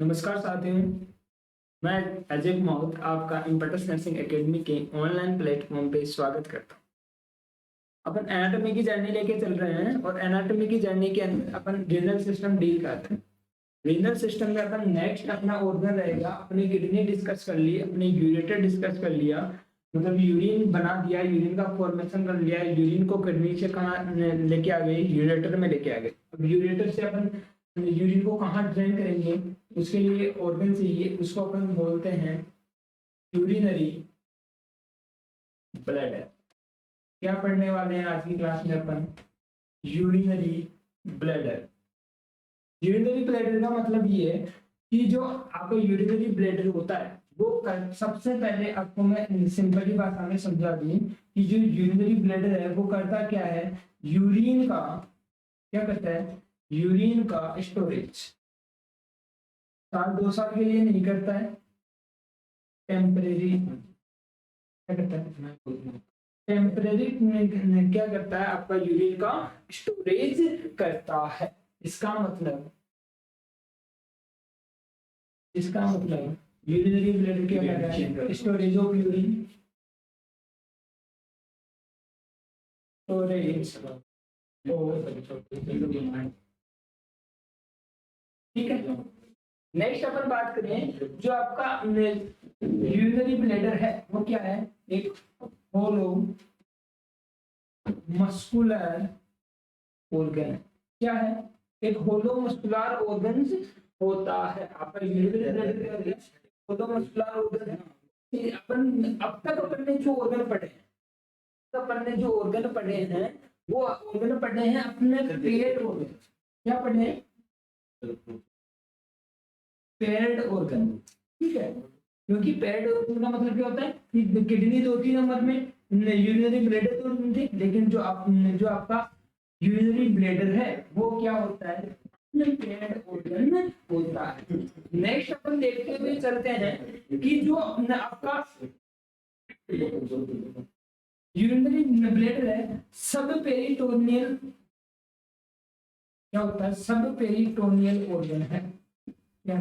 नमस्कार साथियों, मैं अजय कुमार आपका इम्पल्स नर्सिंग एकेडमी के ऑनलाइन प्लेटफॉर्म पे स्वागत करता हूँ। अपन एनाटॉमी की जर्नी लेके चल रहे हैं और एनाटॉमी की जर्नी के अंदर अपन रीनल सिस्टम डील करते हैं। रीनल सिस्टम में अपन नेक्स्ट अपना ऑर्गन रहेगा, अपनी किडनी डिस्कस कर ली, अपनी यूरेटर डिस्कस कर लिया, मतलब यूरिन बना दिया, यूरिन का फॉर्मेशन कर लिया, यूरिन को किडनी से कहाँ लेके आ गए, यूरेटर में लेके आ गए। अब यूरेटर से अपन यूरिन को कहाँ ड्रेन करेंगे, उसके लिए ऑर्गन चाहिए, उसको अपन बोलते हैं यूरिनरी ब्लैडर। क्या पढ़ने वाले हैं आज की क्लास में अपन? Urinary bladder. यूरिनरी ब्लैडर का मतलब ये है कि जो आपका यूरिनरी ब्लैडर होता है वो सबसे पहले आपको मैं सिंपली भाषा में समझा दूं कि जो यूरिनरी ब्लैडर है वो करता क्या है, यूरिन का क्या करता है, यूरिन का स्टोरेज। साल 2 साल के लिए नहीं करता है, टेम्परेरी क्या करता है, टेम्परेरी क्या करता है, आपका यूरिन का स्टोरेज करता है। इसका मतलब यूरिनरी ब्लैडर क्या कर रहा है, स्टोरेज ऑफ यूरिन, स्टोरेज। ठीक है, नेक्स्ट अपन बात करें जो आपका यूरिनरी ब्लैडर है वो क्या है, एक होलो मस्कुलर ऑर्गन। क्या है, एक होलो मस्कुलर ऑर्गन होता है। आपका यूरिनरी ब्लैडर होलो मस्कुलर ऑर्गन है। अपन अब तक अपन ने जो ऑर्गन पढ़े हैं, अपन ने जो ऑर्गन पढ़े हैं वो ऑर्गन पढ़े हैं अपने पेड ऑर्गन। क्या पढ़े हैं, पेड ऑर्गन। ठीक है, क्योंकि पेड ऑर्गन का मतलब क्या होता है कि किडनी 2-3 नंबर में, यूरिनरी ब्लैडर तो नहीं थी, लेकिन जो आपका यूरिनरी ब्लैडर है वो क्या होता है, पेड ऑर्गन होता है। नेक्स्ट अपन देखते हुए चलते हैं कि जो आपका यूरिनरी ब्लैडर है सब पेरिटोनियल क्या होता है, सब पेरिटोनियल ऑर्गन है। क्या,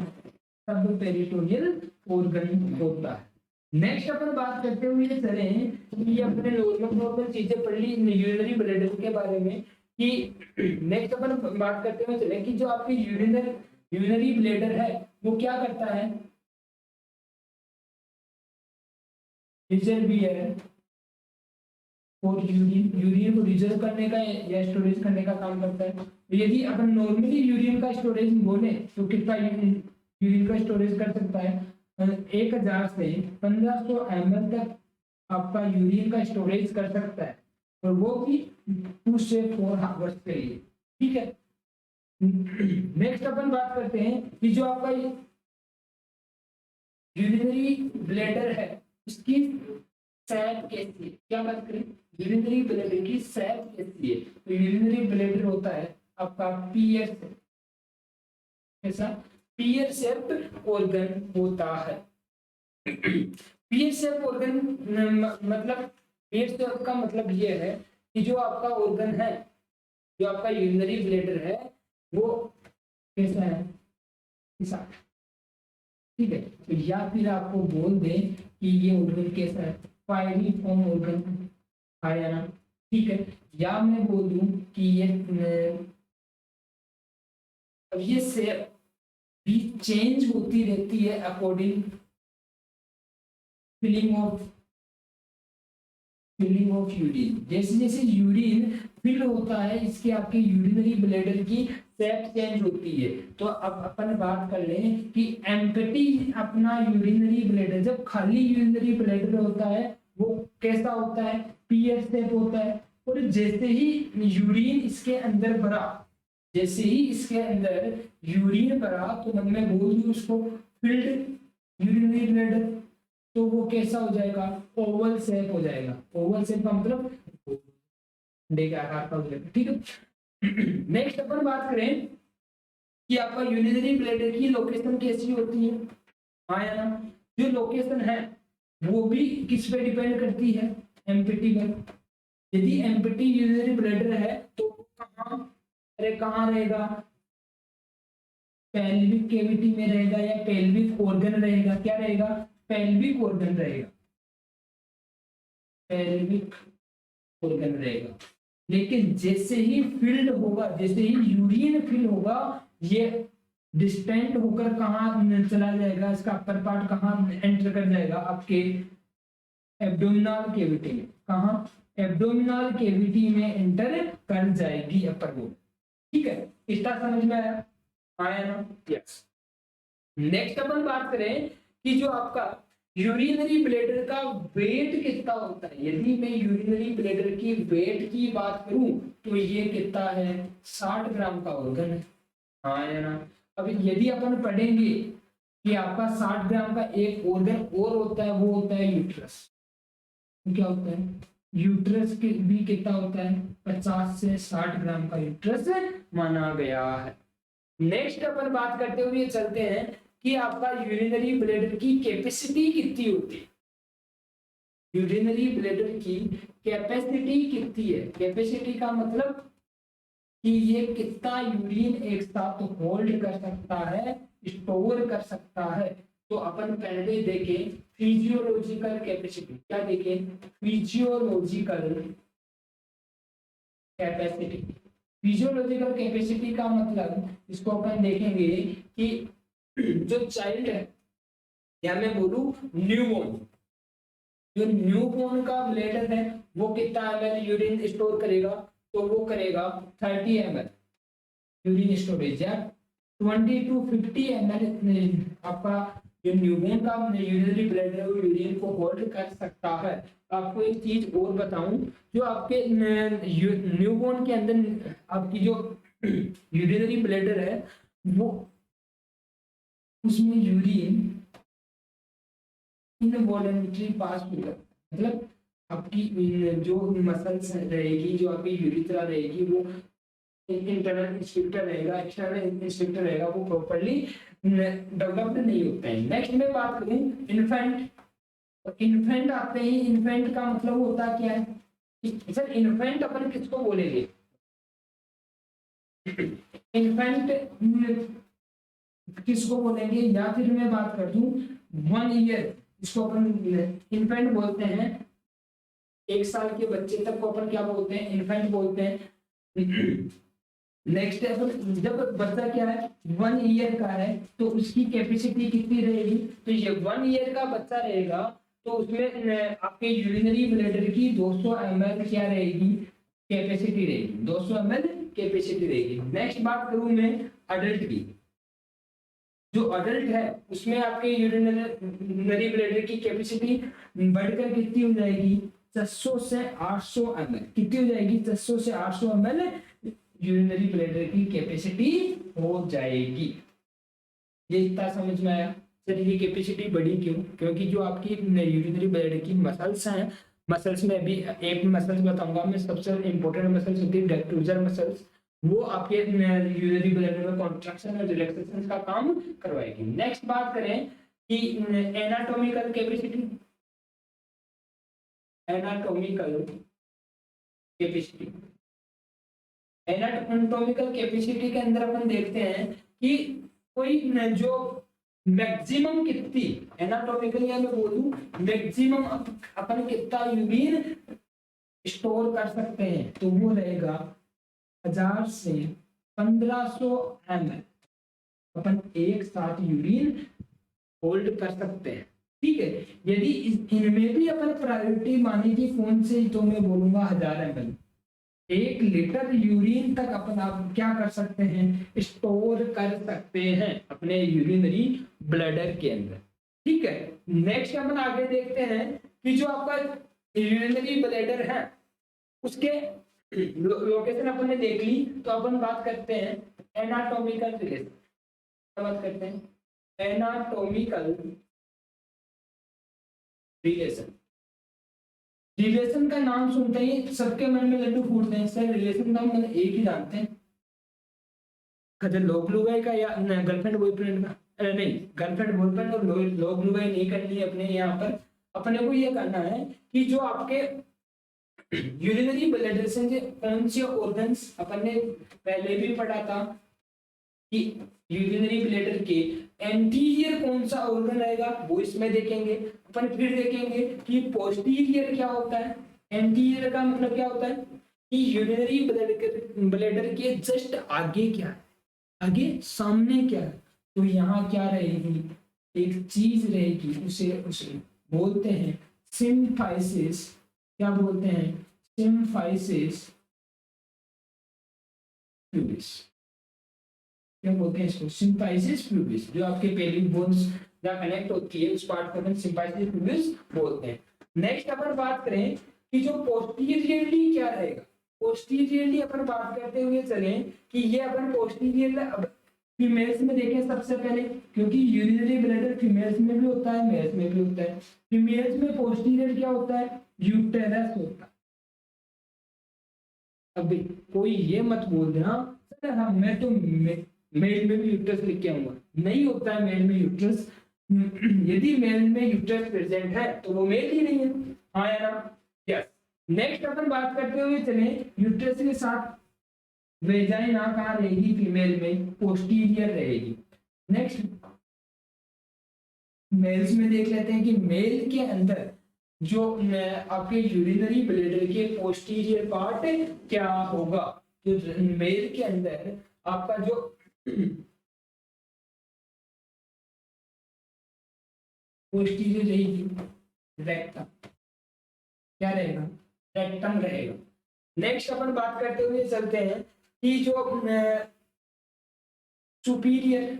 सब पेरिटोनियल ऑर्गन होता है। नेक्स्ट अपन बात करते हुए चले कि अपने नॉर्मल चीजें पढ़ ली यूरिनरी ब्लैडर के बारे में, कि नेक्स्ट अपन बात करते हुए चले कि जो आपकी यूरिनरी ब्लैडर है वो क्या करता है, रिजर्वियर और यूरिन को रिजर्व करने का या स्टोरेज करने का काम करता है। तो यदि अपन नॉर्मली यूरिन का स्टोरेज बोले तो कितना यूरिन का स्टोरेज कर सकता है, 1000 से 1500 ml तक आपका यूरिन का स्टोरेज कर सकता है, और वो भी 2 से 4 आवर्स के लिए। ठीक है, नेक्स्ट अपन बात करते हैं कि जो आपका यूरिनरी ब्लैडर है उसकी सैप कैसी है। क्या बात करें, यूरिनरी ब्लैडर की सैप कैसी है, तो यूरिनरी ब्लैडर होता है आपका पीएस, कैसा, पीयर शेप्ड ऑर्गन होता है। पीयर शेप ऑर्गन मतलब पीयर शेप का मतलब ये है कि जो आपका ऑर्गन है, जो आपका यूरिनरी ब्लैडर है वो कैसा है, ऐसा। ठीक है, तो या फिर आपको बोल दें कि ये ऑर्गन कैसा है, फाइलिफॉर्म ऑर्गन आया ना। ठीक है, या मैं बोल दूं कि ये शेप भी चेंज होती रहती है अकॉर्डिंग फिलिंग ऑफ यूरिन। जैसे जैसे यूरिन फिल होता है इसके आपके यूरिनरी ब्लैडर की शेप चेंज होती है। तो अब अपन बात कर लें कि एम्प्टी अपना यूरिनरी ब्लैडर, जब खाली यूरिनरी ब्लैडर होता है वो कैसा होता है, पीएस शेप होता है। और जैसे ही यूरिन इसके अंदर भरा, जैसे ही इसके अंदर यूरिन भरा तो मैं बोल दूं उसको फिल्ड यूरिनरी ब्लैडर, तो वो कैसा हो जाएगा, ओवल शेप हो जाएगा। ओवल शेप का मतलब अंडे के आकार का हो जाएगा। ठीक है, नेक्स्ट अपन बात करें कि आपका यूरिनरी ब्लैडर की लोकेशन कैसी होती है। हाँ या ना, जो लोकेशन है वो भी किस पे डिपेंड करती है, एम्पिटी पर। यदि एम्पिटी यूरिनरी ब्लैडर है तो कहाँ, अरे कहाँ रहेगा, पेल्विक कैविटी में रहेगा या पेल्विक ऑर्गन रहेगा? क्या रहेगा? पेल्विक ऑर्गन रहेगा, पेल्विक ऑर्गन रहेगा। लेकिन जैसे ही फिल्ड होगा, जैसे ही यूरिन फिल होगा, ये डिस्टेंट होकर कहाँ चला जाएगा? इसका अपर पार्ट कहाँ एंटर कर जाएगा? आपके एब्डोमिनल कैविटी में। कहाँ? एब्डोमिनल कैविटी में एंटर कर जाएगी अपर वॉल। ठीक है, इतना समझ में आया? आया ना? यस। नेक्स्ट अपन बात करें कि जो आपका यूरिनरी ब्लैडर का वेट कितना होता है। यदि मैं यूरिनरी ब्लैडर की वेट की बात करूं तो ये कितना है? 60 ग्राम का ऑर्गन है। हाँ या ना? अब यदि अपन पढ़ेंगे कि आपका 60 ग्राम का एक ऑर्गन और होता है, वो होता है यूट्रस। क्या होता है? यूट्रस के भी कितना होता है? 50 से 60 ग्राम का यूट्रस माना गया है। नेक्स्ट अपन बात करते हुए चलते हैं कि आपका यूरिनरी ब्लैडर की कैपेसिटी कितनी होती है। यूरिनरी ब्लैडर की कैपेसिटी कितनी है? कैपेसिटी का मतलब कि ये कितना यूरिन एक साथ होल्ड कर सकता है, स्टोर कर सकता है। तो अपन पहले देखें फिजियोलॉजिकल कैपेसिटी। क्या देखें? Physiological capacity. फिजियोलॉजिकल कैपेसिटी का मतलब इसको अपन देखेंगे कि जो चाइल्ड है, या मैं बोलूं न्यूबॉर्न, जो न्यूबॉर्न का ब्लैडर है वो कितना ml यूरिन स्टोर करेगा? तो वो करेगा 30 ml यूरिन स्टोरेज, या 20 to 50 ml आपका जो न्यूबॉर्न का यूरिनरी ब्लैडर है वो यूरिन को होल्ड कर सकता है। आपको एक चीज और बताऊं, जो आपके न्यूबॉर्न के अंदर आपकी जो यूरिनरी ब्लैडर है वो, उसमें यूरिन इनवॉलंटरी पास होगा। मतलब आपकी जो मसल्स रहेगी, जो आपकी यूरिथ्रा रहेगी, वो इंटरनल इंस्ट्रक्टर रहेगा, एक्सटर्नल इंस्ट्रक्टर रहेगा, वो प्रॉपर्ली डेवलप्ड नहीं होते हैं। नेक्स्ट में बात करूं इन्फेंट। इन्फेंट आते ही, इन्फेंट का मतलब होता क्या है? सर इन्फेंट अपन किसको बोलेंगे? इन्फेंट किसको बोलेंगे? या फिर मैं बात कर दूं 1 ईयर, इसको अपन इन्फेंट बोलते हैं। 1 साल के बच्चे तक को अपन क्या बोलते हैं? इन्फेंट बोलते हैं। नेक्स्ट अपन जब बच्चा क्या है 1 ईयर का है तो उसकी कैपेसिटी कितनी रहेगी? तो ये 1 ईयर का बच्चा रहेगा तो उसमें आपके यूरिनरी ब्लैडर की 200 ml क्या रहेगी? कैपेसिटी रहेगी, 200 ml कैपेसिटी रहेगी। नेक्स्ट बात करूं मैं अडल्ट की। जो अडल्ट है उसमें आपके यूरिनरी ब्लैडर की कैपेसिटी बढ़कर कितनी हो जाएगी? 600 से 800 ml। कितनी हो जाएगी? 600 से 800 ml यूरिनरी ब्लैडर की कैपेसिटी हो जाएगी। ये इतना समझ में आया? सर ये कैपेसिटी बढ़ी क्यों? क्योंकि जो आपकी यूरिनरी ब्लैडर की मसल्स हैं, मसल्स में भी एक मसल्स बताऊंगा मैं, सबसे इंपॉर्टेंट मसल्स होती है डेक्टोजर मसल्स, वो आपके यूरिनरी ब्लैडर में कॉन्ट्रैक्शन और रिलैक्सेशन का काम करवाएगी। नेक्स्ट बात करें कि anatomical capacity. Anatomical capacity, anatomical capacity के अंदर अपन देखते हैं कि कोई जो मैक्सिमम कितनी एनाटॉमिकल, या मैं बोलूं मैक्सिमम अपन कितना यूरिन स्टोर कर सकते हैं, तो वो रहेगा 1000 से 1500 ml अपन एक साथ यूरिन होल्ड कर सकते हैं। ठीक है, यदि इनमें भी अपन प्रायोरिटी मानेगी कौन से, तो मैं बोलूंगा 1000 ml। 1 लीटर यूरिन तक अपन आप क्या कर सकते हैं? स्टोर कर सकते हैं अपने यूरिनरी ब्लैडर के अंदर। ठीक है, नेक्स्ट अपन आगे देखते हैं कि जो आपका यूरिनरी ब्लैडर है उसके लोकेशन अपन ने देख ली, तो अपन बात करते हैं एनाटॉमिकल रिलेशन। बात करते हैं एनाटॉमिकल रिलेशन। रिलेशन का नाम सुनते ही सबके मन में लड्डू फूटते हैं। सर रिलेशन का मतलब एक ही जानते हैं, कदर लोग लुगाई का या गर्लफ्रेंड बॉयफ्रेंड का? अरे नहीं, गर्लफ्रेंड बॉयफ्रेंड और लोग लुगाई नहीं करनी है अपने यहाँ पर। अपने को ये करना है कि जो आपके यूरिनरी ब्लैडर से कौन से ऑर्गन्स, अपन ने पहले भी पढ़ा था कि यूरिनरी ब्लैडर के एंटीरियर कौन सा ऑर्गन रहेगा वो इसमें देखेंगे अपन। फिर देखेंगे कि पोस्टीरियर क्या होता है। एंटीरियर का मतलब क्या होता है कि यूरिनरी ब्लैडर के जस्ट आगे क्या है, आगे सामने क्या है। तो यहाँ क्या रहेगी, एक चीज रहेगी, उसे उसे बोलते हैं सिम्फाइसिस। क्या बोलते हैं, सिम्फाइसिस प्यूबिस। क्या बोलते हैं इसको, सिम्फाइसिस प्यूबिस। जो आपके पेल्विक बोन्स जहाँ कनेक्ट होती है उस पार्ट को अपन सिम्फाइसिस प्यूबिस बोलते हैं। नेक्स्ट अपन बात करें कि जो पोस्टीरियरली क्या रहेगा। पोस्टीरियरली अपन बात करते हुए चले कि ये अपन पोस्टीरियर अब फीमेल्स में देखें सबसे पहले, क्योंकि यूरिनरी ब्लैडर फीमेल्स में भी होता है मेल्स में भी होता है। फीमेल्स में पोस्टीरियर क्या होता है, यूटेरस होता है। अब कोई ये मत बोल देना सर हाँ मैं तो मेल में भी यूट्रस लिख के आऊंगा, नहीं होता है मेल में यूट्रस। यदि मेल में यूट्रस प्रेजेंट है तो वो मेल ही नहीं है, हाँ या ना, यस। नेक्स्ट अपन बात करते हुए चले यूट्रस के साथ वेजाइना कहाँ रहेगी, फीमेल में पोस्टीरियर रहेगी। नेक्स्ट मेल्स में देख लेते हैं कि मेल के अंदर जो आपके यूरिनरी ब्लैडर के पोस्टीरियर पार्ट क्या होगा। तो मेल के अंदर आपका जो पोस्टीरियर रहेगी रेक्टम, क्या रहेगा, रेक्टम रहेगा। नेक्स्ट अपन बात करते हुए चलते हैं कि जो सुपीरियर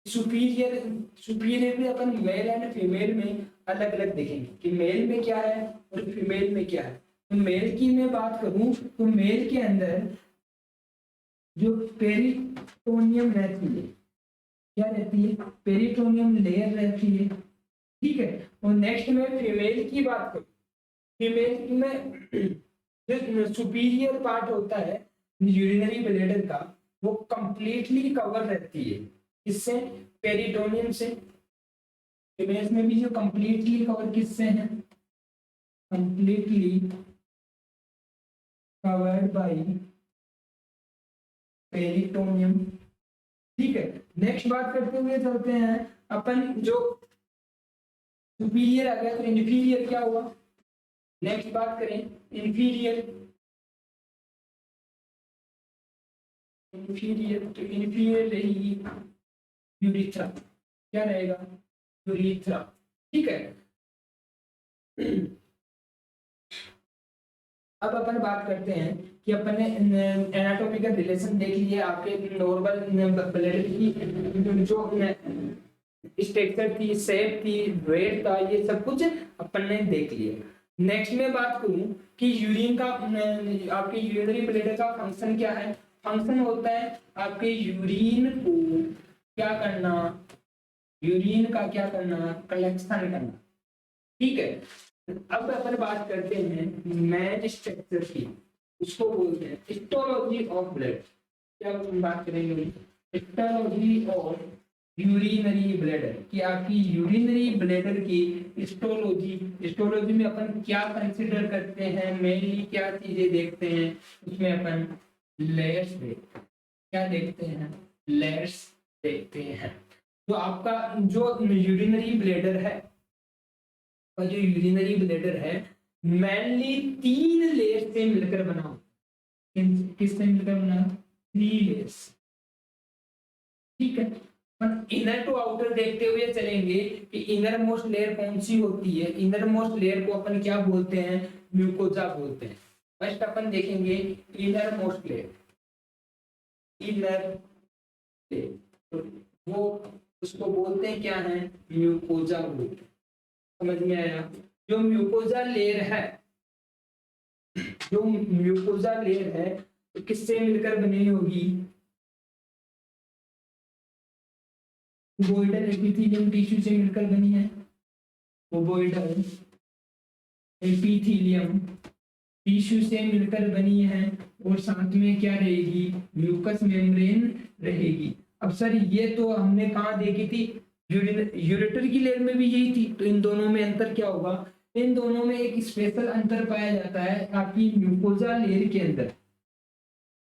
सुपीरियर सुपीरियर भी अपन मेल एंड फीमेल में अलग अलग देखेंगे कि मेल में क्या है और फीमेल में क्या है। तो मेल की मैं बात करूं तो मेल के अंदर जो पेरिटोनियम रहती है, क्या रहती है, पेरिटोनियम लेयर रहती है, ठीक है। और नेक्स्ट में फीमेल की बात करूं, फीमेल में जो सुपीरियर पार्ट होता है यूरिनरी ब्लैडर का वो कंप्लीटली कवर रहती है, इससे पेरिटोनियम से। फीमेल्स में भी जो कंप्लीटली कवर किससे है, कंप्लीटली कवर्ड बाय पेरिटोनियम, ठीक है। नेक्स्ट बात करते हुए चलते हैं अपन, जो सुपीरियर आ गया तो इन्फीरियर क्या हुआ। नेक्स्ट बात करें इन्फीरियर, इन्फीरियर तो इन्फीरियर रहेगी यूरिथ्रा, क्या रहेगा, यूरिथ्रा, ठीक है। अब अपन बात करते हैं कि अपन ने एनाटॉमिकल रिलेशन देख लिए आपके नॉर्मल ब्लैडर की, जो स्ट्रक्चर थी, शेप थी, वेट था, ये सब कुछ अपन ने देख लिया। नेक्स्ट में बात करूं कि यूरिन का आपके यूरिनरी ब्लैडर का फंक्शन क्या है। फंक्शन होता है आपके यूरिन को क्या करना, यूरिन का क्या करना, कलेक्शन करना, ठीक है। अब अपन बात करते हैं मैच स्ट्रक्चर की, उसको बोलते हैं हिस्टोलॉजी ऑफ ब्लड। क्या बात करेंगे, हिस्टोलॉजी ऑफ यूरिनरी ब्लैडर कि आपकी यूरिनरी ब्लैडर की हिस्टोलॉजी। हिस्टोलॉजी में अपन क्या कंसिडर करते हैं, मेनली क्या चीजें देखते हैं, उसमें अपन लेयर्स देखते हैं। क्या देखते हैं, लेयर्स देखते हैं। तो आपका जो यूरिनरी ब्लैडर है, जो यूरिनरी ब्लैडर है मेनली 3 लेयर से मिलकर बना, किससे मिलकर बना, 3 लेयर्स, ठीक है। पर इनर टू आउटर देखते हुए चलेंगे कि इनर मोस्ट लेयर कौन सी होती है। इनर मोस्ट लेयर को अपन क्या बोलते हैं, म्यूकोजा बोलते हैं। फर्स्ट अपन देखेंगे inner most layer, inner layer तो वो उसको बोलते हैं क्या है, म्यूकोजा बोलते हैं। समझ में आया। जो म्यूकोजा लेयर है, जो म्यूकोजा लेयर है तो किससे मिलकर बनी होगी, ओबोइडल एपिथेलियम टिश्यू से मिलकर बनी है। ओबोइडल एपिथेलियम टिश्यू से मिलकर बनी है और साथ में क्या रहेगी, म्यूकस मेम्ब्रेन रहेगी। अब सर ये तो हमने कहाँ देखी थी, यूरेटर की लेयर में भी यही थी, तो इन दोनों में अंतर क्या होगा, इन दोनों में एक स्पेशल अंतर पाया जाता है आपकी म्यूकोजा लेयर के अंदर।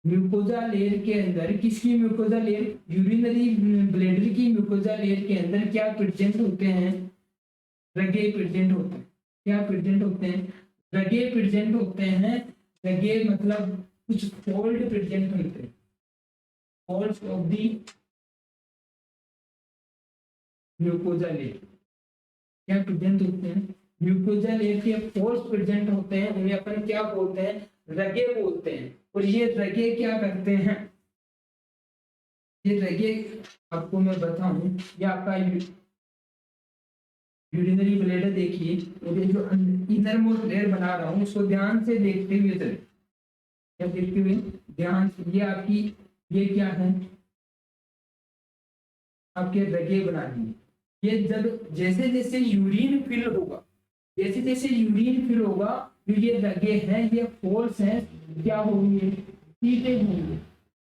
म्यूकोजा लेयर के अंदर, किसकी म्यूकोजा लेयर, यूरिनरी ब्लैडर की म्यूकोजा लेयर के अंदर क्या प्रेजेंट होते हैं, रगे प्रेजेंट होते हैं। क्या प्रेजेंट होते हैं, रगे प्रेजेंट होते हैं। रगे मतलब कुछ फोल्ड प्रेजेंट होते हैं, folds of the mucosa layer क्या प्रेजेंट होते हैं, म्यूकोजा लेयर के फोल्ड्स प्रेजेंट होते हैं, उन्हें अपन क्या बोलते हैं, रगे बोलते हैं। और ये रगे क्या करते हैं, ये रगे आपको मैं बताऊं, ये आपका यूरिनरी ब्लैडर देखिए, और ये जो इनर मोस्ट लेयर बना रहा हूँ उसको ध्यान से देखते हुए चले, क्या देखते हुए ध्यान से, ये आपकी, ये क्या है, आपके रगे बना दिए। ये जब जैसे जैसे यूरिन फिल होगा, जैसे जैसे यूरिन फिल होगा, जो ये रगे हैं ये फोल्स हैं, क्या होंगे, सीधे होंगे।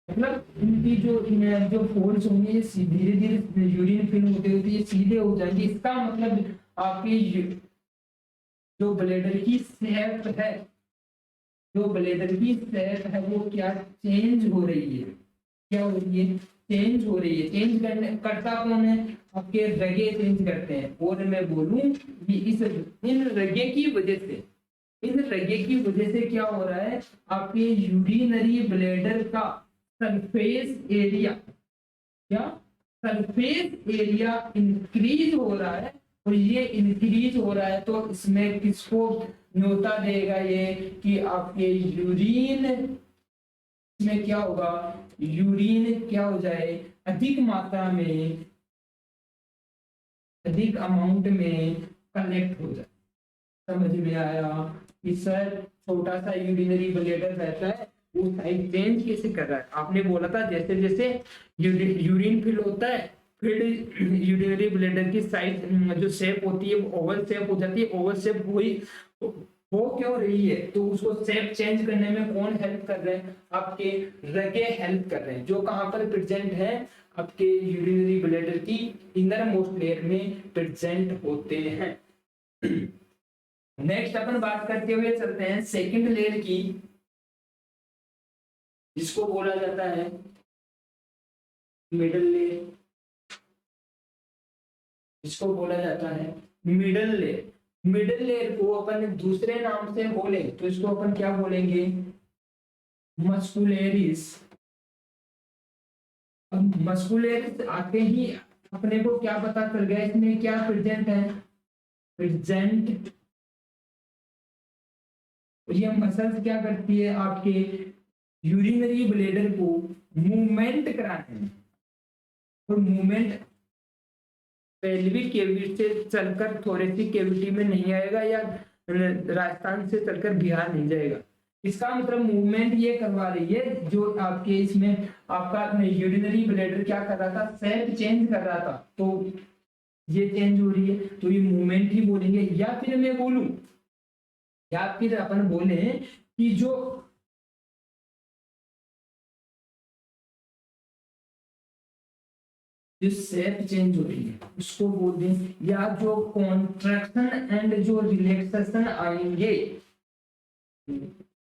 मतलब इनकी जो फोल्स होंगे ये धीरे धीरे यूरिन फिल होते होते ये सीधे हो जाएंगे। इसका मतलब आपकी जो ब्लैडर की शेप है, जो ब्लैडर की शेप है वो क्या चेंज हो रही है, क्या हो रही है, चेंज हो रही है। चेंज करने करता कौन है, आपके रगे चेंज करते हैं। और मैं बोलूं कि इन रगे की वजह से, इन रगे की वजह से क्या हो रहा है, आपके यूरिनरी ब्लैडर का सरफेस एरिया, क्या सरफेस एरिया इंक्रीज हो रहा है। और ये इंक्रीज हो रहा है तो इसमें किसको न्योता देगा, ये कि आपके यूरिन में क्या होगा, यूरिन क्या हो जाए, अधिक मात्रा में, अधिक अमाउंट में कलेक्ट हो जाए। समझ में आया कि सर छोटा सा यूरिनरी ब्लैडर रहता है, वो साइज चेंज कैसे कर रहा है। आपने बोला था जैसे जैसे यूरिन फिल होता है, फिर यूरिनरी ब्लैडर की साइज जो शेप होती है वो ओवल शेप हो जाती है। ओवल शेप हुई वो क्यों रही है, तो उसको शेप चेंज करने में कौन हेल्प कर रहे हैं, आपके रगे हेल्प कर रहे हैं, जो कहां पर प्रेजेंट है, आपके यूरिनरी ब्लैडर की इनर मोस्ट लेयर में प्रेजेंट होते हैं। नेक्स्ट अपन बात करते हुए चलते हैं सेकंड लेयर की, जिसको बोला जाता है मिडल लेयर, जिसको बोला जाता है मिडल लेयर। मिडल लेयर को अपन दूसरे नाम से बोले तो इसको अपन क्या बोलेंगे, मस्कुलेरिस। अब मस्कुलेरिस आते ही अपने को क्या पता चल गया, इसमें क्या प्रेजेंट है, प्रेजेंट। ये मसल्स क्या करती है, आपके यूरिनरी ब्लैडर को मूवमेंट कराते हैं। और मूवमेंट पेल्विक कैविटी से चलकर थोरेसिक कैविटी में नहीं आएगा, या राजस्थान से चलकर बिहार नहीं जाएगा। इसका मतलब मूवमेंट ये करवा रही है, जो आपके इसमें आपका यूरिनरी ब्लैडर क्या कर रहा था, शेप चेंज कर रहा था, तो ये चेंज हो रही है, तो ये मूवमेंट ही बोलेंगे। या फिर मैं बोलूं, या फिर अपन बोले कि जो शेप चेंज हो रही है उसको बोल दें, या जो कॉन्ट्रैक्शन एंड जो रिलैक्सेशन आएंगे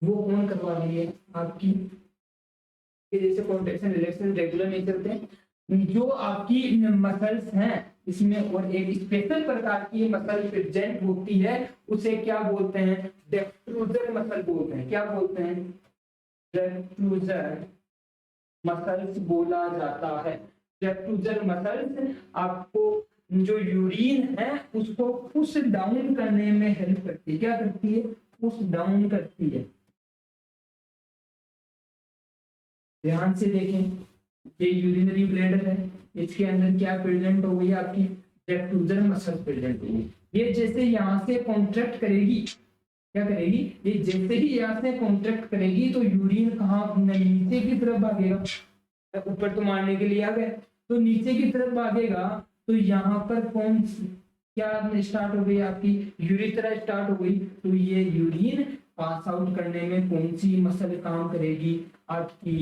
वो कौन करवा रही है आपकी, जैसे कॉन्ट्रैक्शन रिलैक्सेशन रेगुलर नहीं चलते हैं, जो आपकी मसल्स हैं इसमें, और एक स्पेशल प्रकार की मसल प्रेजेंट होती है, उसे क्या बोलते हैं, डेक्ट्रूजर मसल बोलते हैं। क्या बोलते हैं, डेक्ट्रूजर मसल्स बोला जाता है। डेक्ट्रूजर मसल्स आपको जो यूरिन है उसको पुश डाउन करने में हेल्प करती है। क्या करती है, पुश डाउन करती है। ध्यान से देखें, ये यूरिनरी ब्लैडर है, इसके अंदर क्या प्रेजेंट हो गई, आपकी डेक्ट्रूजर मसल प्रेजेंट होगी। ये जैसे यहाँ से कॉन्ट्रैक्ट करेगी, क्या करेगी, ये जैसे ही यहाँ से कॉन्ट्रैक्ट करेगी तो यूरिन कहाँ, नीचे की तरफ भागेगा। ऊपर तो मारने के लिए आ गए, तो नीचे की तरफ भागेगा, तो यहाँ पर कौन क्या स्टार्ट हो गई, आपकी यूरिथ्रा स्टार्ट हो गई। तो ये यूरिन पास आउट करने में कौन सी मसल काम करेगी, आपकी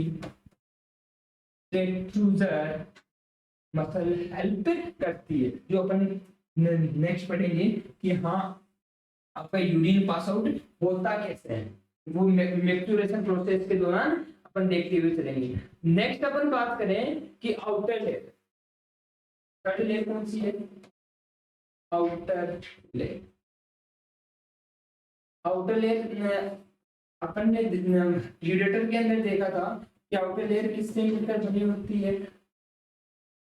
डेक्ट्रूजर मसल हेल्प करती है। जो अपन नेक्स्ट पढ़ेंगे कि हाँ आपका यूरिन पास आउट होता कैसे है, वो मैक्चुरेशन प्रोसेस के दौरान अपन देखते हुए चलेंगे। नेक्स्ट अपन बात करें कि आउटर लेयर, थर्ड लेयर कौन सी है, आउटर लेयर। आउटर लेयर अपन ने यूरेटर के अंदर देखा था कि आउटर लेयर किससे मिलकर बनी होती है,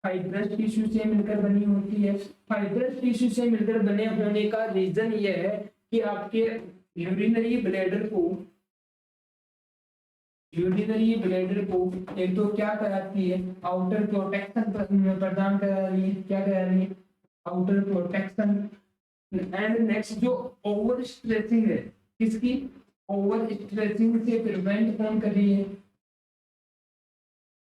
फाइब्रस टिश्यू से मिलकर बनी होती है। फाइब्रस टिश्यू से मिलकर बने होने का रीजन ये है कि आपके यूरिनरी ब्लैडर को, यूरिनरी ब्लैडर को एक तो क्या कराती है, आउटर प्रोटेक्शन प्रदान करा रही है, क्या करा रही है, आउटर प्रोटेक्शन। एंड नेक्स्ट जो ओवर स्ट्रेचिंग है, किसकी, ओवर स्ट्रेचिंग से प्रिवेंट कौन कर रही है,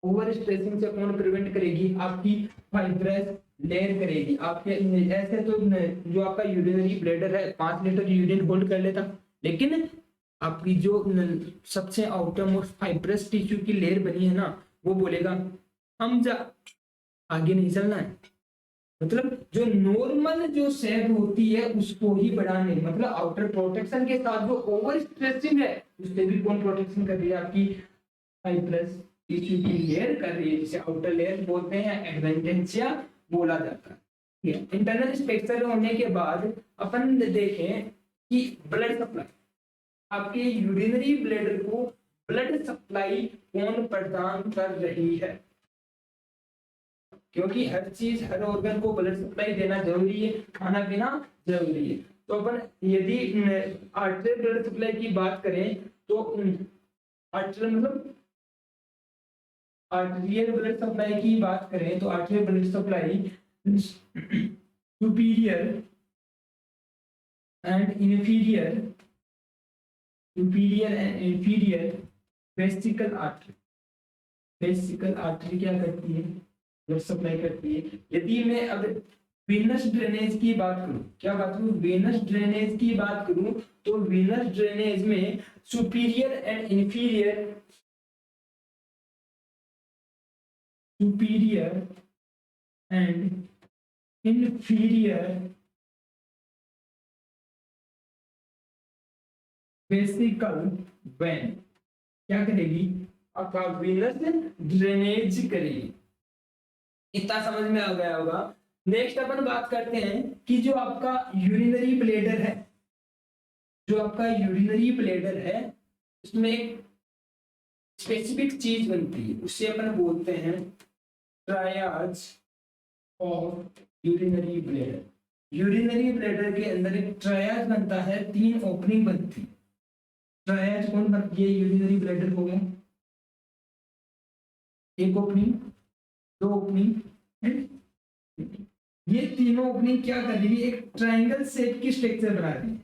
ओवर स्ट्रेचिंग से कौन प्रिवेंट करेगी, आपकी फाइब्रस लेयर करेगी। आपके ऐसे तो जो आपका यूरिनरी ब्लैडर है 5 लीटर यूरिन होल्ड कर लेता, लेकिन आपकी जो सबसे आउटर मोस्ट फाइब्रस टिश्यू की लेयर बनी है ना, वो बोलेगा हम जा आगे नहीं चलना है। मतलब जो नॉर्मल जो शेप होती है उसको ही बढ़ाने, मतलब आउटर प्रोटेक्शन के साथ जो ओवर स्ट्रेचिंग है उससे भी कौन प्रोटेक्शन कर रही है, आपकी फाइब्रस टिश्यू की लेयर कर रही है, जिसे आउटर लेयर बोलते हैं, एडवेंटेंशिया बोला जाता है। इंटरनल स्ट्रक्चर होने के बाद अपन देखें कि ब्लड सप्लाई, आपके यूरिनरी ब्लैडर को ब्लड सप्लाई कौन प्रदान कर रही है, क्योंकि हर चीज हर ऑर्गन को ब्लड सप्लाई देना जरूरी है, खाना पीना जरूरी है। तो अपन यदि आर्टरी ब्लड सप्लाई की बात करें तो आर्टरी मतलब आर्टेरियल ब्लड सप्लाई की बात करें तो arterial blood supply superior and inferior, superior and inferior vesicle artery, vesicle artery क्या करती है, ब्लड सप्लाई करती है। यदि मैं अब वेनस ड्रेनेज की बात करूं, क्या बात करूं, वेनस ड्रेनेज की बात करूं, तो वेनस ड्रेनेज में superior and inferior, superior and inferior vesicle when क्या करेगी, आपका वेनस ड्रेनेज करेगी। इतना समझ में आ गया होगा। नेक्स्ट अपन बात करते हैं कि जो आपका यूरिनरी ब्लैडर है, जो आपका यूरिनरी ब्लैडर है उसमें एक स्पेसिफिक चीज बनती है, उससे अपन बोलते हैं triage of urinary bladder. Urinary bladder के अंदर एक ट्रायज बनता है, 3 ओपनिंग बनती है। ट्रायज कौन बनती है, यूरिनरी ब्लैडर हो गया, एक ओपनिंग, 2 ओपनिंग, ये तीनों ओपनिंग क्या कर रही है, एक ट्रायंगल शेप की स्ट्रक्चर बना रही है।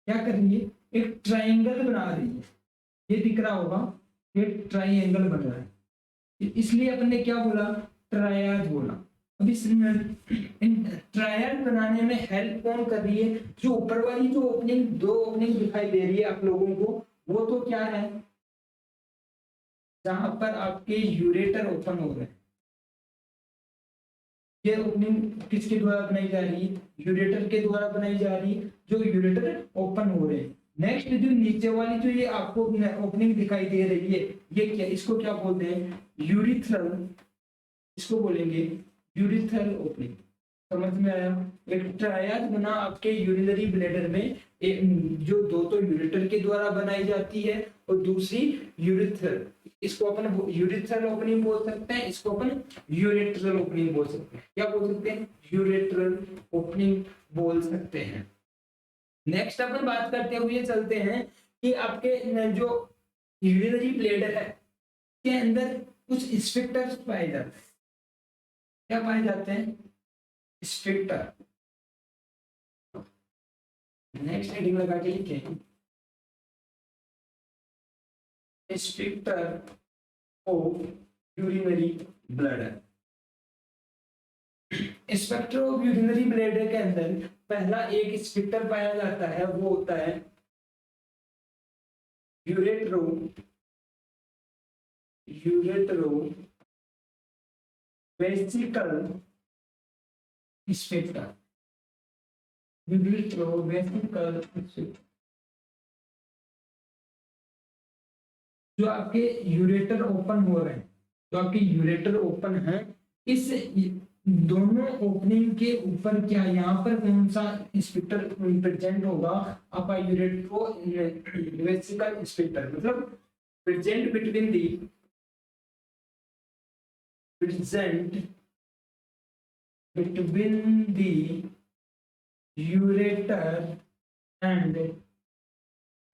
क्या कर रही है, एक ट्रायंगल बना रही है, ये दिख रहा होगा, ये ट्रायंगल बन रहा है, इसलिए अपन ने क्या बोला, ट्रायड बोला। अब इस ट्रायड बनाने में हेल्प कौन कर रही है, जो ऊपर वाली जो ओपनिंग, 2 ओपनिंग दिखाई दे रही है आप लोगों को, वो तो क्या है, जहां पर आपके यूरेटर ओपन हो रहे हैं। ये ओपनिंग किसके द्वारा बनाई जा रही है, यूरेटर के द्वारा बनाई जा रही है, जो यूरेटर ओपन हो रहे हैं। नेक्स्ट जो नीचे वाली जो ये आपको ओपनिंग दिखाई दे रही है, ये क्या, इसको क्या बोलते हैं, यूरिथ्रल, इसको बोलेंगे यूरिथ्रल ओपनिंग। समझ में आया, एक ट्रायड बना आपके यूरिनरी ब्लैडर में, एक जो दो तो यूरेटर के द्वारा बनाई जाती है और दूसरी यूरिथ्रल, इसको अपन यूरिथ्रल ओपनिंग बोल सकते हैं, इसको अपन यूरेट्रल ओपनिंग बोल सकते हैं। क्या बोल सकते हैं, यूरेट्रल ओपनिंग बोल सकते हैं। नेक्स्ट अपन बात करते हुए चलते हैं कि आपके जो यूरिनरी ब्लैडर है के अंदर कुछ स्फिंक्टर्स पाए जाते हैं। क्या पाए जाते हैं, स्फिंक्टर। नेक्स्ट हेडिंग लगा के लिखें, sphincter of urinary bladder. Sphincter of urinary bladder के अंदर पहला एक स्फिंक्टर पाया जाता है, वो होता है यूरेट्रो, यूरेट्रो वेसिकल स्फिंक्टर, यूरेट्रो वेसिकल स्फिंक्टर। जो आपके यूरेटर ओपन हो रहे हैं, जो आपके यूरेटर ओपन है, इस दोनों ओपनिंग के ऊपर क्या यहाँ पर कौन सा स्पिक्टर प्रेजेंट होगा? आपका यूरेट्रो वेसिकल स्पिक्टर, मतलब present between the present between the ureter and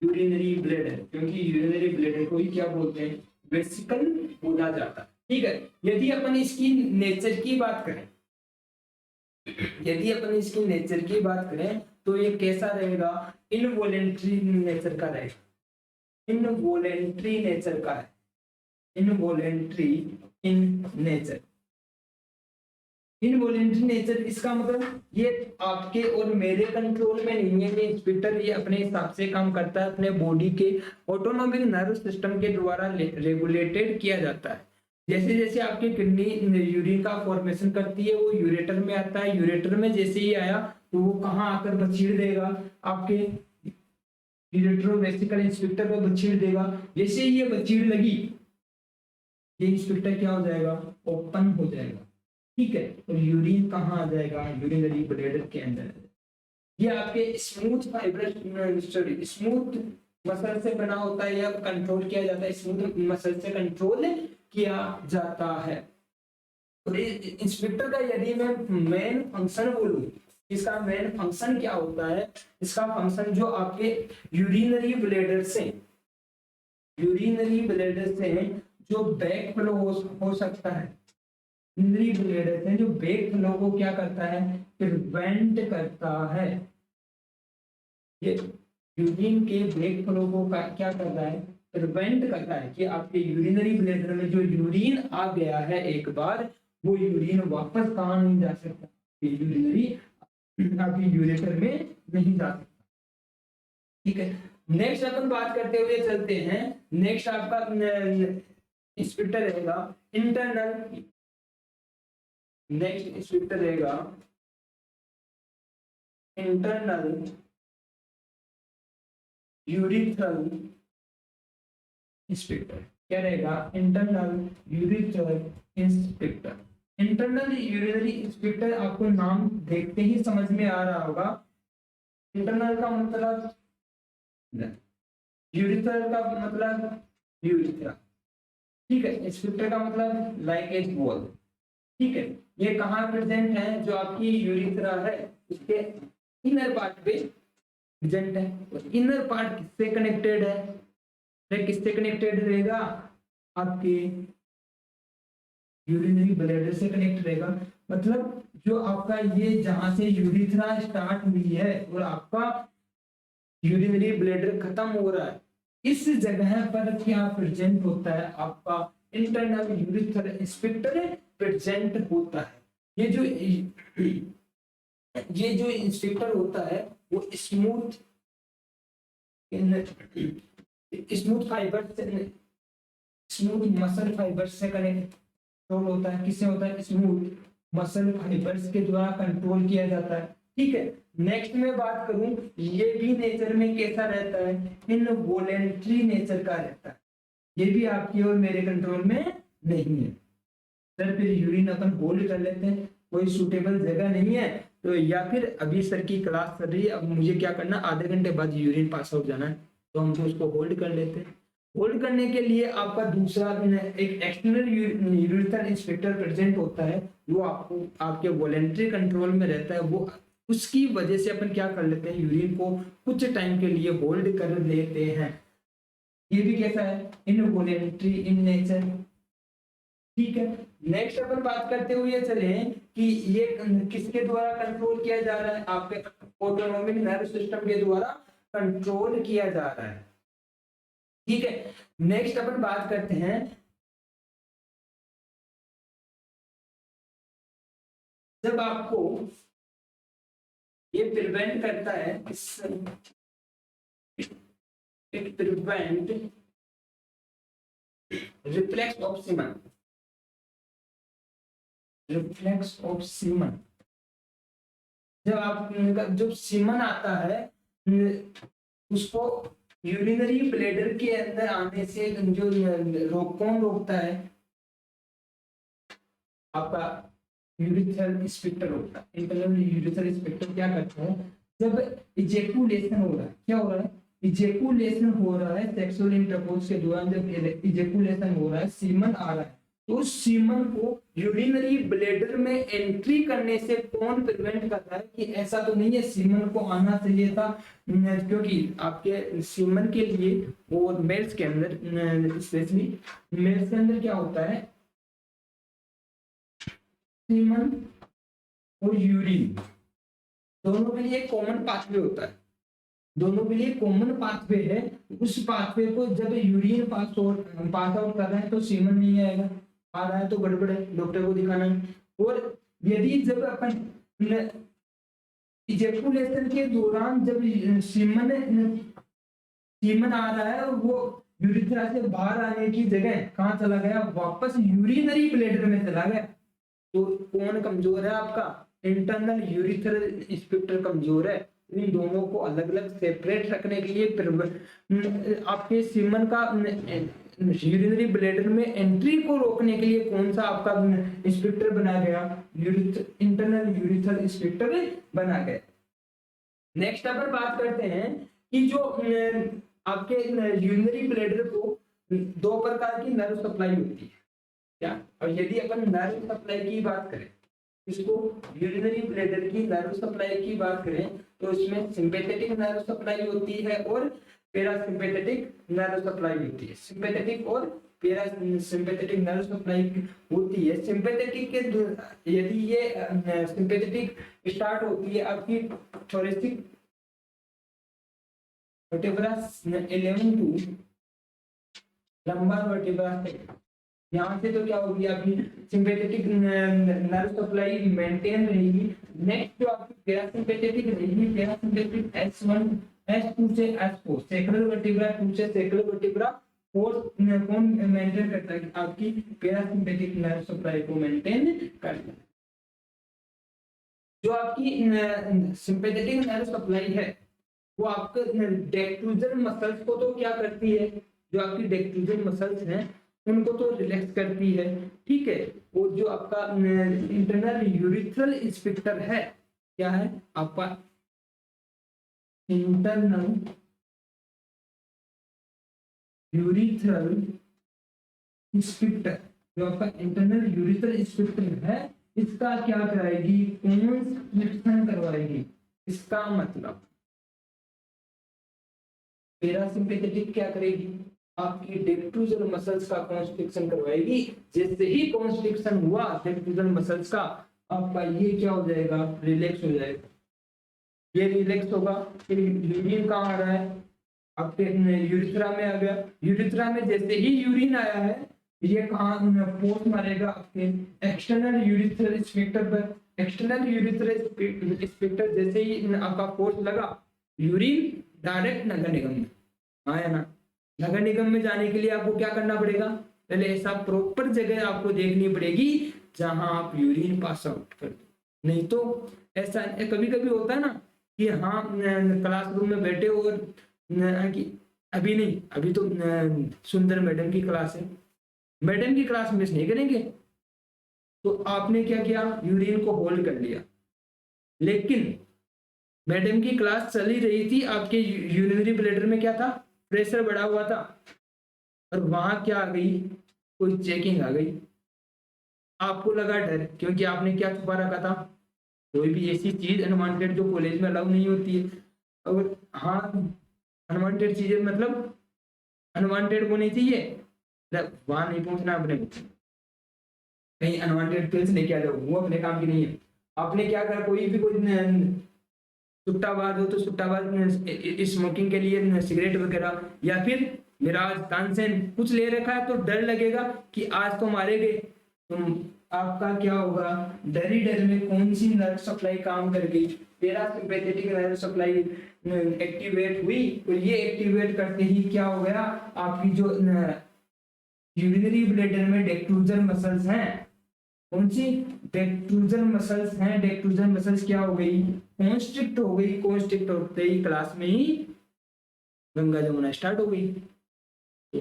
urinary bladder, क्योंकि यूरिनरी ब्लैडर को ही क्या बोलते हैं? वेसिकल बोला जाता है। ठीक है, यदि अपन इसकी नेचर की बात करें, यदि अपन इसकी नेचर की बात करें तो ये कैसा रहेगा? इनवॉलेंट्री नेचर का रहेगा, इनवॉलेंट्री नेचर का है, involuntary in nature. Involuntary nature इसका मतलब ये आपके और मेरे कंट्रोल में नहीं है। ये इंस्पेक्टर ये अपने हिसाब से काम करता है, अपने बॉडी के ऑटोनोमिक नर्व सिस्टम के द्वारा रेगुलेटेड किया जाता है। जैसे जैसे आपकी किडनी यूरिन का फॉर्मेशन करती है, वो यूरेटर में आता है, यूरेटर में जैसे ही आया तो वो कहाँ आकर बछीड़ देगा? आपके यूरेट्रोवेसिकल इंस्पेक्टर को बछीड़ देगा। जैसे ही ये बछीड़ लगी, ये इंस्पेक्टर क्या हो जाएगा? ओपन हो जाएगा। ठीक है, और यूरिन कहाँ आ जाएगा? यूरिनरी ब्लैडर के अंदर। ये आपके smooth fibre, sorry smooth muscle से बना होता है या कंट्रोल किया जाता है, स्मूथ मसल से कंट्रोल किया जाता है। और इंस्पेक्टर का यदि मैं मेन फंक्शन बोलूं, इसका मेन फंक्शन क्या होता है? इसका फंक्शन जो आपके यूरिनरी ब्लैडर से, यूरिनरी ब्लैडर से जो बैक फ्लो हो सकता है, यूरिनरी ब्लैडर से जो बैक फ्लो को क्या करता है? प्रिवेंट करता है। ये यूरिन के बैक फ्लो को क्या करता है? प्रिवेंट करता है कि आपके यूरिनरी ब्लैडर में जो यूरिन आ गया है एक बार, वो यूरिन वापस कहाँ नहीं जा सकता? यूरिनरी आपकी यूरेटर में नहीं जा सकता। ठीक है, नेक्स्ट अपन बात करते हुए चलते हैं। नेक्स्ट आपका स्पिक्टर रहेगा इंटरनल, नेक्स्ट स्पिक्टर रहेगा इंटरनल यूरिथ्रल स्पिक्टर। क्या रहेगा? Internal urethral sphincter. Internal urinary sphincter आपको नाम देखते ही समझ में आ रहा होगा। इंटरनल का मतलब, यूरिथ्रल का मतलब यूरिथ्रा। ठीक है, स्पिक्टर का मतलब लाइक ए वॉल। ठीक है, ये कहाँ प्रेजेंट है? जो आपकी यूरिथ्रा है उसके इनर पार्ट पे प्रेजेंट है। और इनर पार्ट किससे कनेक्टेड है? किससे कनेक्टेड रहेगा? आपके यूरिनरी ब्लैडर से कनेक्ट रहेगा। मतलब जो आपका ये जहां से यूरिथ्रा स्टार्ट हुई है और आपका यूरिनरी ब्लैडर खत्म हो रहा है, इस जगह पर क्या प्रेजेंट होता है? आपका इंटरनल यूरिथ्रल स्पिक्टर प्रेजेंट होता है। ये जो स्पिक्टर होता है वो स्मूथ फाइबर से, स्मूथ मसल फाइबर से कंट्रोल होता है। किससे होता है? स्मूथ मसल फाइबर्स के द्वारा कंट्रोल किया जाता है। ठीक है, नेक्स्ट में बात करूं, ये भी नेचर में कैसा रहता है? इनवॉलेंट्री नेचर का रहता है। ये भी आपकी और मेरे कंट्रोल में नहीं है। सर फिर यूरिन अपन होल्ड कर लेते हैं, कोई सूटेबल जगह नहीं है तो, या फिर अभी सर की क्लास चल रही है, अब मुझे क्या करना, आधे घंटे बाद यूरिन पास आउट जाना है, तो हम तो उसको होल्ड कर लेते हैं। होल्ड करने के लिए आपका दूसरा एक एक्सटर्नल यूरिथ्रल इंस्पेक्टर प्रेजेंट होता है, वो आपको आपके वॉलेंट्री कंट्रोल में रहता है। वो उसकी वजह से अपन क्या कर लेते हैं? यूरिन को कुछ टाइम के लिए होल्ड कर लेते हैं। ये भी कैसा है? Involuntary in nature. ठीक है, नेक्स्ट अपन बात करते हुए चले कि ये किसके द्वारा कंट्रोल किया जा रहा है? आपके ऑटोनोमिक नर्व सिस्टम के द्वारा कंट्रोल किया जा रहा है। ठीक है, नेक्स्ट अपन बात करते हैं जब आपको ये प्रिवेंट करता है, it prevent reflex of semen, reflex of semen. जब आप जब सीमन आता है उसको यूरिनरी ब्लैडर के अंदर आने से जो कौन रोकता है, आपका यूरिथ्रल स्फिंक्टर होता है। इंटरनल यूरिथ्रल स्फिंक्टर क्या करता है, जब इजेकुलेशन हो रहा है, क्या हो रहा है, इजेकुलेशन हो रहा है सेक्सुअल इंटरकोर्स के दौरान, जब इजेकुलेशन हो रहा है, सीमन आ रहा है, तो उस सीमन को यूरिनरी ब्लैडर में एंट्री करने से कौन प्रिवेंट करता है, कि ऐसा तो नहीं है सीमन को आना चाहिए था, क्योंकि आपके सीमन के लिए और मेल्स के अंदर, स्पेशली मेल्स के अंदर क्या होता है, सीमन और यूरिन दोनों के लिए कॉमन पाथवे होता है, दोनों के लिए कॉमन पाथवे है। उस पाथवे को जब यूरिन पास आउट कर रहे हैं तो सीमन नहीं आएगा, आ रहा है तो गड़बड़ है, डॉक्टर को दिखाना है। और यदि जब अपन इजेकुलेशन के दौरान जब सीमन आ रहा है, वो यूरिथ्रा से बाहर आने की जगह कहाँ चला गया, वापस यूरिनरी ब्लैडर में चला गया, तो कौन कमजोर है, आपका इंटरनल यूरिथ्रल स्फिंक्टर कमजोर है। इन दोनों को अलग अलग सेपरेट रखने के लिए आपके सीमन का यूरिनरी ब्लैडर में एंट्री को रोकने के लिए कौन सा आपका स्फिंक्टर बना गया, इंटरनल यूरिथ्रल स्फिंक्टर बना गया। नेक्स्ट अपन बात करते हैं कि जो आपके यूरिनरी ब्लैडर को दो प्रकार की नर्व सप्लाई होती है, क्या, और यदि अपन नर्व सप्लाई की बात करें, इसको यूरिनरी ब्लैडर की नर्व सप्लाई की बात करें, तो इसमें सिंपैथेटिक नर्व सप्लाई होती है और पैरासिम्पैथेटिक नर्व सप्लाई होती है। सिंपैथेटिक और पैरासिम्पैथेटिक नर्व सप्लाई होती है। सिंपैथेटिक के यदि ये सिंपैथेटिक स्टार्ट होती है आपकी thoracic vertebra 11 to lumbar vertebra से, यहाँ से तो क्या होगी, आपकी सिंपैथेटिक नर्व सप्लाई मेंटेन रहेगी। नेक्स्ट जो आपकी पैरासिम्पैथेटिक रहेगी, पैरासिम्पैथेक S1 S2 से S4, सैक्रल वर्टेब्रा 2 से सैक्रल वर्टेब्रा 4 कौन मेंटेन करता है, आपकी पैरासिम्पैथेक नर्व सप्लाई को मेंटेन करता है। जो आपकी सिंपैथेटिक नर्व सप्लाई है वो आपके डेक्टूजल मसल्स को तो क्या करती है, जो आपकी डेक्टूजल मसल्स हैं उनको तो रिलैक्स करती है, ठीक है। और जो आपका इंटरनल यूरिथ्रल स्फिंक्टर है, क्या है आपका इंटरनल यूरिथ्रल स्फिंक्टर, जो आपका इंटरनल यूरिथ्रल स्फिंक्टर है, इसका क्या कराएगी, कॉन्स्ट्रिक्शन करवाएगी। इसका मतलब पैरासिम्पैथेटिक क्या करेगी, आपकी डेक्टूजल मसल्स का कॉन्स्ट्रिक्शन करवाएगी। जैसे ही कॉन्स्ट्रिक्शन हुआ डेक्टूजल मसल्स का, आपका ये क्या हो जाएगा, रिलैक्स हो जाएगा। ये रिलैक्स होगा, फिर यूरिन कहाँ आ रहा है, आपके यूरिथ्रा में आ गया। यूरिथ्रा में जैसे ही यूरिन आया है, ये कहाँ फोर्स मारेगा, आपके एक्सटर्नल यूरिथ्रल स्फिंक्टर पर। एक्सटर्नल यूरिथ्रल स्फिंक्टर जैसे ही आपका फोर्स लगा, यूरिन डायरेक्ट नगर निगम में आया ना। नगर निगम में जाने के लिए आपको क्या करना पड़ेगा, पहले ऐसा प्रॉपर जगह आपको देखनी पड़ेगी जहां आप यूरिन पास आउट कर दो। नहीं तो ऐसा कभी कभी होता है ना कि हाँ क्लासरूम में बैठे और कि अभी नहीं, अभी तो सुंदर मैडम की क्लास है, मैडम की क्लास मिस नहीं करेंगे, तो आपने क्या किया, यूरिन को होल्ड कर लिया। लेकिन मैडम की क्लास चल ही रही थी, आपके यूरिनरी ब्लैडर में क्या था, प्रेशर बढ़ा हुआ था, और वहां क्या आ गई, कोई चेकिंग आ गई। आपको लगा डर, क्योंकि आपने क्या छुपा रखा था, कोई भी ऐसी चीज अनवांटेड जो कॉलेज में अलाउ नहीं होती है। और हाँ, अनवांटेड चीजें मतलब अनवांटेड होनी चाहिए, वहां नहीं पहुंचना अपने को, कहीं अनवांटेड पिल्स लेके आ जाओ, वो अपने काम की नहीं है। आपने क्या करा, कोई भी कोई सुट्टाबाज हो तो सुट्टाबाज स्मोकिंग के लिए सिगरेट वगैरह, या फिर मिराज तानसेन कुछ ले रखा है, तो डर लगेगा कि आज तो मारे गए, तो आपका क्या होगा, डर ही डर में कौन सी नर्व सप्लाई काम कर गई, पैरासिम्पैथेटिक नर्व सप्लाई एक्टिवेट हुई। और ये एक्टिवेट करते ही क्या हो गया, आपकी जो यूरिनरी ब्लैडर में डेक्टूजल मसल्स हैं, कौन सी डेक्टूजल मसल्स हैं, डेक्टूजल मसल्स क्या हो गई, कॉन्स्ट्रिक्ट हो गई। कॉन्स्ट्रिक्ट होते ही क्लास में ही गंगा जमुना स्टार्ट हो गई। तो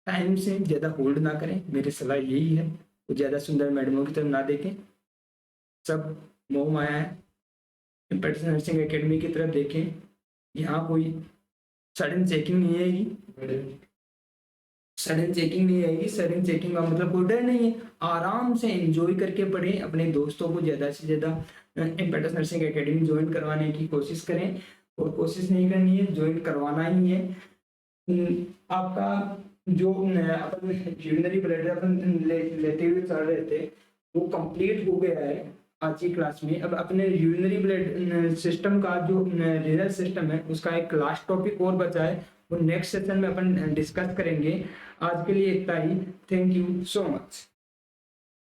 टाइम से ज़्यादा होल्ड ना करें, मेरी सलाह यही है। तो ज़्यादा सुंदर मैडमों की तरफ ना देखें, सब मोह माया है। इम्पेक्ट नर्सिंग एकेडमी की तरफ देखें, यहाँ कोई सडन चेकिंग नहीं आएगी। सडन चेकिंग नहीं आएगी, सडन चेकिंग का मतलब कोई डर नहीं है। आराम से एंजॉय करके पढ़ें, अपने दोस्तों को ज़्यादा से ज़्यादा इम्पेक्ट नर्सिंग एकेडमी ज्वाइन करवाने की कोशिश करें, और कोशिश नहीं करनी है, ज्वाइन करवाना ही है। आपका जो अपन यूरिनरी ब्लैडर अपन लेते हुए चल रहे थे वो कंप्लीट हो गया है आज की क्लास में। अब अपने यूरिनरी ब्लड सिस्टम का जो रिनल सिस्टम है उसका एक लास्ट टॉपिक और बचा है, वो नेक्स्ट सेशन में अपन डिस्कस करेंगे। आज के लिए इतना ही। Thank you so much.